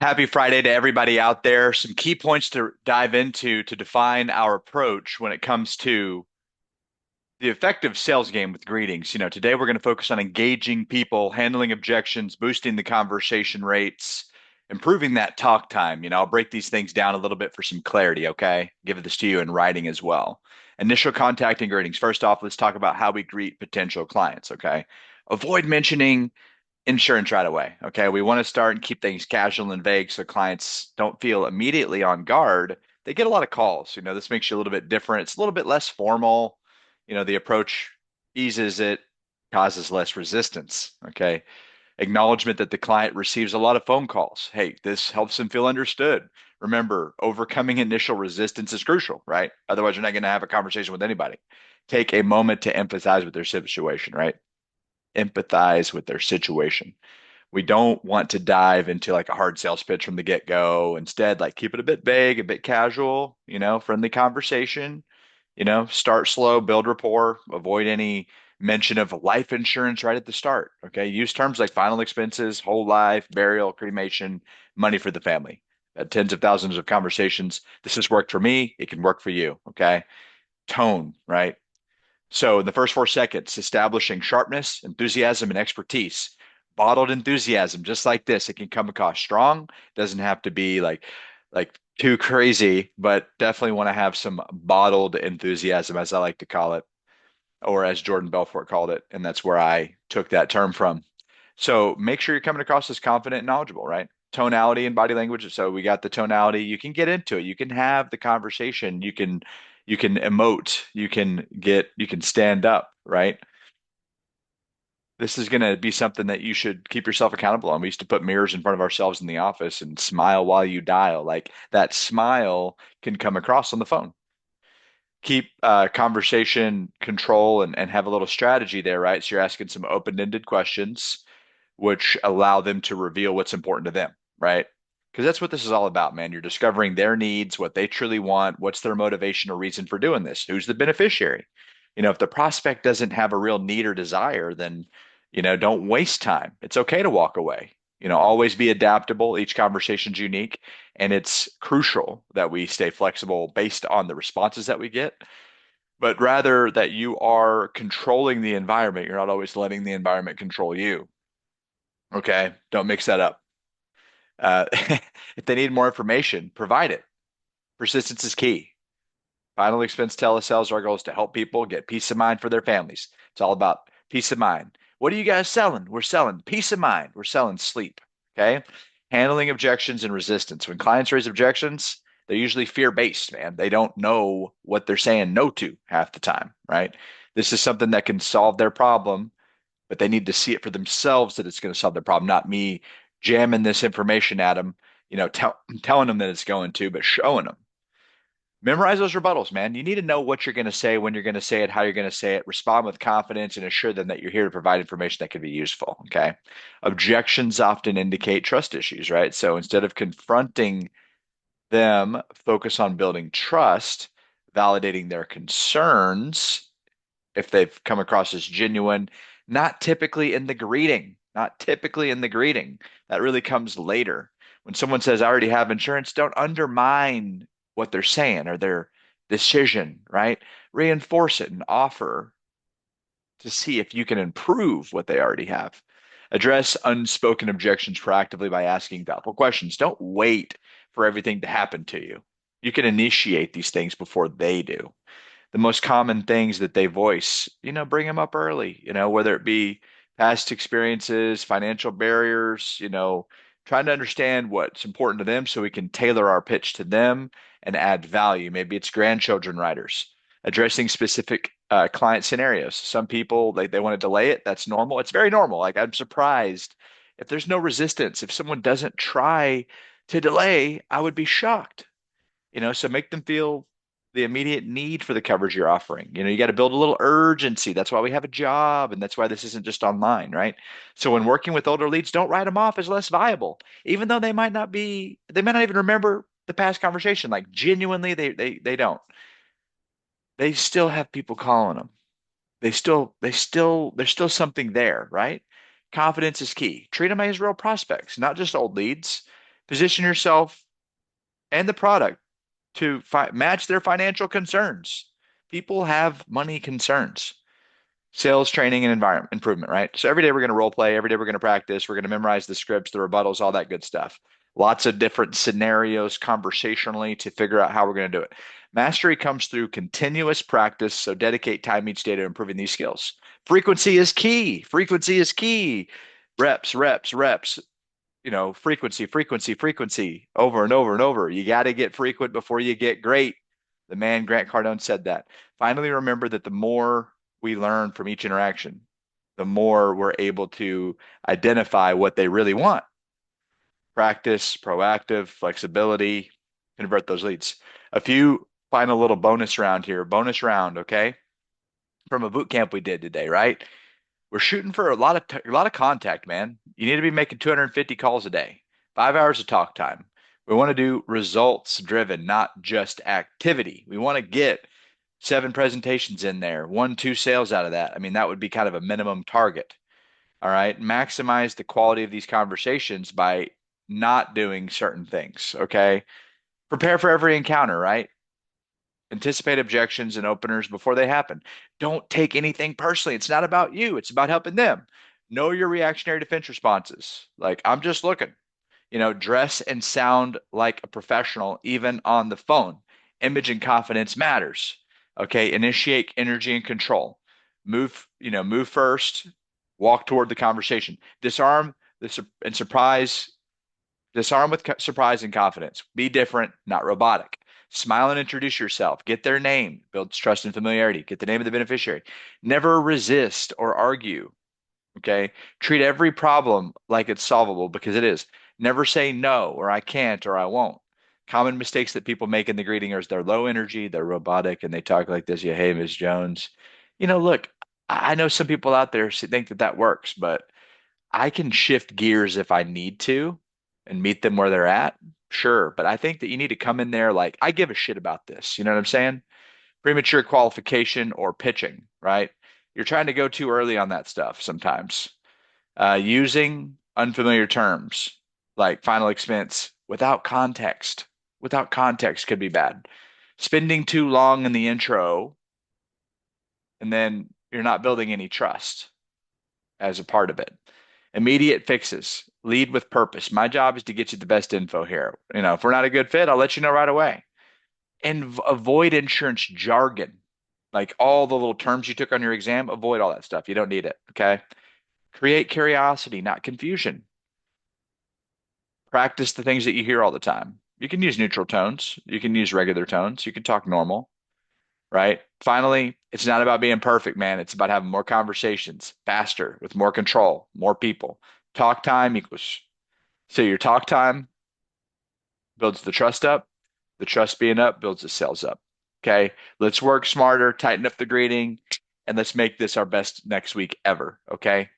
Happy Friday to everybody out there. Some key points to dive into to define our approach when it comes to the effective sales game with greetings. Today we're going to focus on engaging people, handling objections, boosting the conversation rates, improving that talk time. I'll break these things down a little bit for some clarity, okay? Give this to you in writing as well. Initial contact and greetings. First off, let's talk about how we greet potential clients, okay? Avoid mentioning insurance right away. Okay. We want to start and keep things casual and vague so clients don't feel immediately on guard. They get a lot of calls. This makes you a little bit different. It's a little bit less formal. The approach eases it, causes less resistance. Okay. Acknowledgement that the client receives a lot of phone calls. Hey, this helps them feel understood. Remember, overcoming initial resistance is crucial, right? Otherwise, you're not going to have a conversation with anybody. Take a moment to empathize with their situation, right? Empathize with their situation. We don't want to dive into like a hard sales pitch from the get-go. Instead, like keep it a bit vague, a bit casual, friendly conversation, start slow, build rapport, avoid any mention of life insurance right at the start. Okay. Use terms like final expenses, whole life, burial, cremation, money for the family. Tens of thousands of conversations. This has worked for me. It can work for you. Okay. Tone, right? So in the first 4 seconds, establishing sharpness, enthusiasm, and expertise. Bottled enthusiasm, just like this, it can come across strong. Doesn't have to be like too crazy, but definitely want to have some bottled enthusiasm, as I like to call it, or as Jordan Belfort called it, and that's where I took that term from. So make sure you're coming across as confident and knowledgeable, right? Tonality and body language. So we got the tonality. You can get into it. You can have the conversation. You can emote. You can stand up, right? This is going to be something that you should keep yourself accountable on. We used to put mirrors in front of ourselves in the office and smile while you dial. Like that smile can come across on the phone. Keep conversation control and have a little strategy there, right? So you're asking some open-ended questions which allow them to reveal what's important to them, right? Because that's what this is all about, man. You're discovering their needs, what they truly want, what's their motivation or reason for doing this, who's the beneficiary. If the prospect doesn't have a real need or desire, then, don't waste time. It's okay to walk away. Always be adaptable. Each conversation's unique, and it's crucial that we stay flexible based on the responses that we get, but rather that you are controlling the environment. You're not always letting the environment control you. Okay, don't mix that up. Uh, if they need more information, provide it. Persistence is key. Final expense telesales, our goal is to help people get peace of mind for their families. It's all about peace of mind. What are you guys selling? We're selling peace of mind. We're selling sleep. Okay. Handling objections and resistance. When clients raise objections, they're usually fear-based, man. They don't know what they're saying no to half the time, right? This is something that can solve their problem, but they need to see it for themselves that it's going to solve their problem, not me jamming this information at them, telling them that it's going to, but showing them. Memorize those rebuttals, man. You need to know what you're going to say, when you're going to say it, how you're going to say it. Respond with confidence and assure them that you're here to provide information that can be useful. Okay. Objections often indicate trust issues, right? So instead of confronting them, focus on building trust, validating their concerns if they've come across as genuine, not typically in the greeting, not typically in the greeting. That really comes later. When someone says, I already have insurance, don't undermine what they're saying or their decision, right? Reinforce it and offer to see if you can improve what they already have. Address unspoken objections proactively by asking thoughtful questions. Don't wait for everything to happen to you. You can initiate these things before they do. The most common things that they voice, bring them up early, whether it be past experiences, financial barriers, trying to understand what's important to them so we can tailor our pitch to them and add value. Maybe it's grandchildren riders, addressing specific client scenarios. Some people, they want to delay it. That's normal. It's very normal. Like I'm surprised if there's no resistance, if someone doesn't try to delay, I would be shocked. So make them feel the immediate need for the coverage you're offering. You got to build a little urgency. That's why we have a job, and that's why this isn't just online, right? So when working with older leads, don't write them off as less viable, even though they might not even remember the past conversation. Like genuinely, they don't. They still have people calling them. There's still something there, right? Confidence is key. Treat them as real prospects, not just old leads. Position yourself and the product to match their financial concerns. People have money concerns. Sales training and environment improvement, right? So every day we're going to role play, every day we're going to practice, we're going to memorize the scripts, the rebuttals, all that good stuff. Lots of different scenarios conversationally to figure out how we're going to do it. Mastery comes through continuous practice, so dedicate time each day to improving these skills. Frequency is key. Frequency is key. Reps, reps, reps. Frequency, frequency, frequency, over and over and over. You got to get frequent before you get great. The man Grant Cardone said that. Finally, remember that the more we learn from each interaction, the more we're able to identify what they really want. Practice, proactive, flexibility, convert those leads. A few final little bonus round here. Bonus round, okay? From a boot camp we did today, right? We're shooting for a lot of contact, man. You need to be making 250 calls a day, 5 hours of talk time. We want to do results driven, not just activity. We want to get 7 presentations in there, 1, 2 sales out of that. I mean, that would be kind of a minimum target. All right. Maximize the quality of these conversations by not doing certain things. Okay. Prepare for every encounter, right? Anticipate objections and openers before they happen. Don't take anything personally. It's not about you, it's about helping them. Know your reactionary defense responses. Like, I'm just looking. Dress and sound like a professional, even on the phone. Image and confidence matters. Okay. Initiate energy and control. Move first, walk toward the conversation. And surprise Disarm with surprise and confidence. Be different, not robotic. Smile and introduce yourself. Get their name. Builds trust and familiarity. Get the name of the beneficiary. Never resist or argue. Okay. Treat every problem like it's solvable because it is. Never say no or I can't or I won't. Common mistakes that people make in the greeting is they're low energy, they're robotic, and they talk like this. Yeah, hey, Ms. Jones. Look, I know some people out there think that that works, but I can shift gears if I need to and meet them where they're at. Sure. But I think that you need to come in there like, I give a shit about this. You know what I'm saying? Premature qualification or pitching, right? You're trying to go too early on that stuff sometimes. Using unfamiliar terms like final expense without context could be bad. Spending too long in the intro and then you're not building any trust as a part of it. Immediate fixes. Lead with purpose. My job is to get you the best info here. If we're not a good fit, I'll let you know right away. And avoid insurance jargon. Like all the little terms you took on your exam, avoid all that stuff. You don't need it. Okay. Create curiosity, not confusion. Practice the things that you hear all the time. You can use neutral tones. You can use regular tones. You can talk normal, right? Finally, it's not about being perfect, man. It's about having more conversations faster with more control, more people. Talk time equals. So your talk time builds the trust up. The trust being up builds the sales up. Okay. Let's work smarter, tighten up the greeting, and let's make this our best next week ever. Okay.